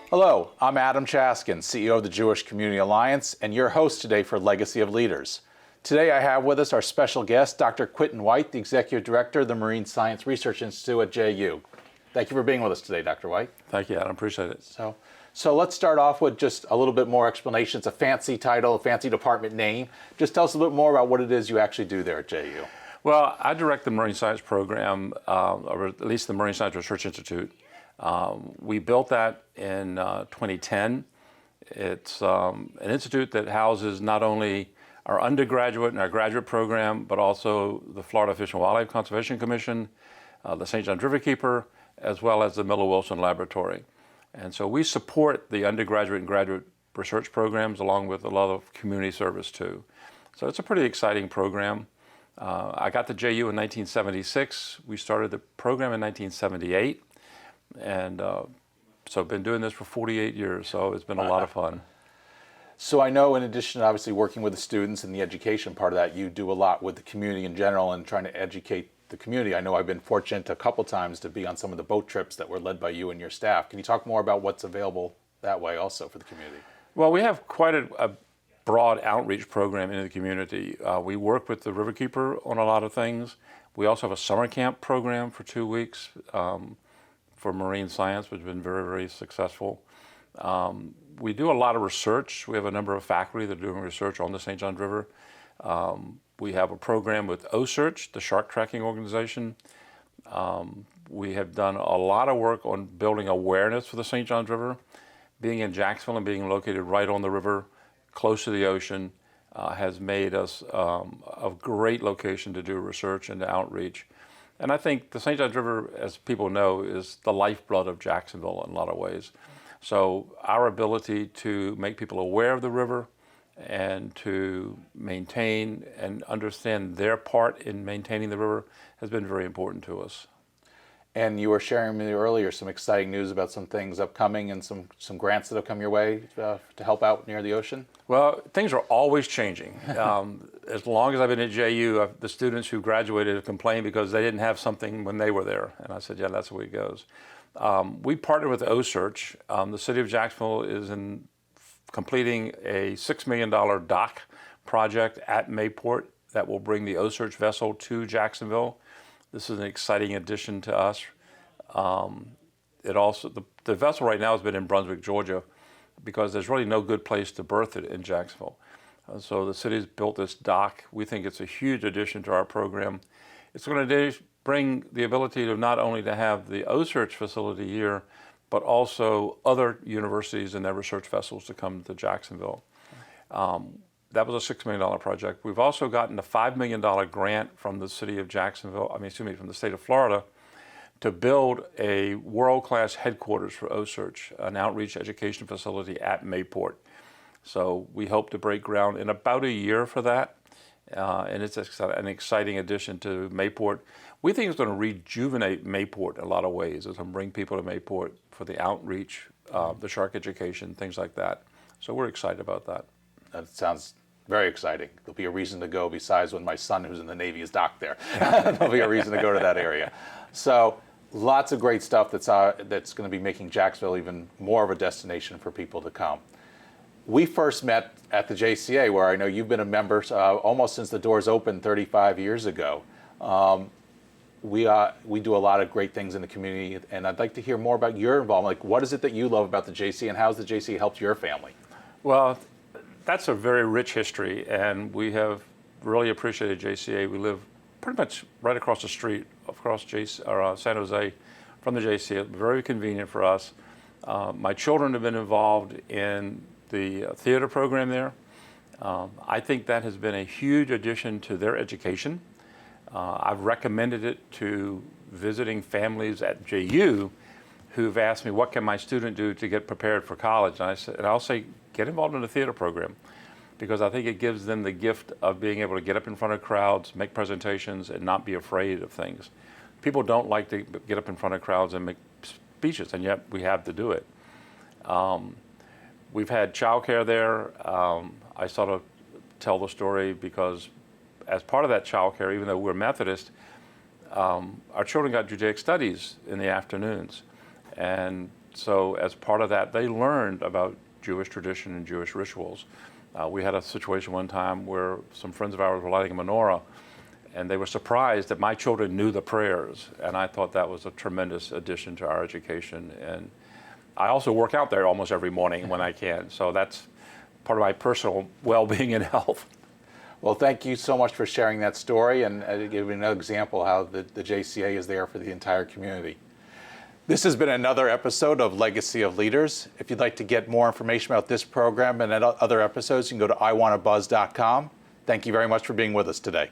Hello, I'm Adam Chaskin, CEO of the Jewish Community Alliance, and your host today for Legacy of Leaders. Today I have with us our special guest, Dr. Quinton White, the Executive Director of the Marine Science Research Institute at JU. Thank you for being with us today, Dr. White. Thank you, Adam. Appreciate it. So let's start off with just a little bit more explanation. It's a fancy title, a fancy department name. Just tell us a little bit more about what it is you actually do there at JU. Well, I direct the Marine Science program, or at least the Marine Science Research Institute. We built that in 2010. It's an institute that houses not only our undergraduate and our graduate program, but also the Florida Fish and Wildlife Conservation Commission, the St. John's Riverkeeper, as well as the Miller Wilson Laboratory. And so we support the undergraduate and graduate research programs along with a lot of community service too. So it's a pretty exciting program. I got to JU in 1976. We started the program in 1978. And so I've been doing this for 48 years, so it's been a lot of fun. So I know in addition to obviously working with the students and the education part of that, you do a lot with the community in general and trying to educate the community. I know I've been fortunate a couple times to be on some of the boat trips that were led by you and your staff. Can you talk more about what's available that way also for the community? Well, we have quite a broad outreach program into the community. We work with the Riverkeeper on a lot of things. We also have a summer camp program for 2 weeks for marine science, which has been very, very successful. We do a lot of research. We have a number of faculty that are doing research on the St. Johns River. We have a program with OSearch, the shark tracking organization. We have done a lot of work on building awareness for the St. Johns River. Being in Jacksonville and being located right on the river, close to the ocean, has made us a great location to do research and to outreach. And I think the St. Johns River, as people know, is the lifeblood of Jacksonville in a lot of ways. So our ability to make people aware of the river and to maintain and understand their part in maintaining the river has been very important to us. And you were sharing with me earlier some exciting news about some things upcoming and some grants that have come your way to help out near the ocean? Well, things are always changing. As long as I've been at JU, the students who graduated have complained because they didn't have something when they were there. And I said, yeah, that's the way it goes. We partnered with OSearch. The city of Jacksonville is completing a $6 million dock project at Mayport that will bring the OSearch vessel to Jacksonville. This is an exciting addition to us. The vessel right now has been in Brunswick, Georgia, because there's really no good place to berth it in Jacksonville. So the city's built this dock. We think it's a huge addition to our program. It's going to bring the ability to not only to have the OSearch facility here, but also other universities and their research vessels to come to Jacksonville. That was a $6 million project. We've also gotten a $5 million grant from the city of Jacksonville, from the state of Florida, to build a world-class headquarters for OSearch, an outreach education facility at Mayport. So we hope to break ground in about a year for that. And it's an exciting addition to Mayport. We think it's going to rejuvenate Mayport in a lot of ways. It's going to bring people to Mayport for the outreach, the shark education, things like that. So we're excited about that. That sounds very exciting. There'll be a reason to go besides when my son, who's in the Navy, is docked there. There'll be a reason to go to that area. So lots of great stuff that's going to be making Jacksonville even more of a destination for people to come. We first met at the JCA, where I know you've been a member almost since the doors opened 35 years ago. We do a lot of great things in the community, and I'd like to hear more about your involvement. Like, what is it that you love about the JCA, and how has the JCA helped your family? Well, that's a very rich history, and we have really appreciated JCA. We live pretty much right across the street, across San Jose from the JCA. Very convenient for us. My children have been involved in the theater program there. I think that has been a huge addition to their education. I've recommended it to visiting families at JU who've asked me, what can my student do to get prepared for college? And I'll say, get involved in the theater program, because I think it gives them the gift of being able to get up in front of crowds, make presentations, and not be afraid of things. People don't like to get up in front of crowds and make speeches, and yet we have to do it. We've had childcare there. I sort of tell the story because as part of that childcare, even though we're Methodist, our children got Judaic studies in the afternoons. And so as part of that, they learned about Jewish tradition and Jewish rituals. We had a situation one time where some friends of ours were lighting a menorah, and they were surprised that my children knew the prayers, and I thought that was a tremendous addition to our education. And I also work out there almost every morning when I can, so that's part of my personal well-being and health. Well, thank you so much for sharing that story and giving another example how the JCA is there for the entire community. This has been another episode of Legacy of Leaders. If you'd like to get more information about this program and other episodes, you can go to iwantabuzz.com. Thank you very much for being with us today.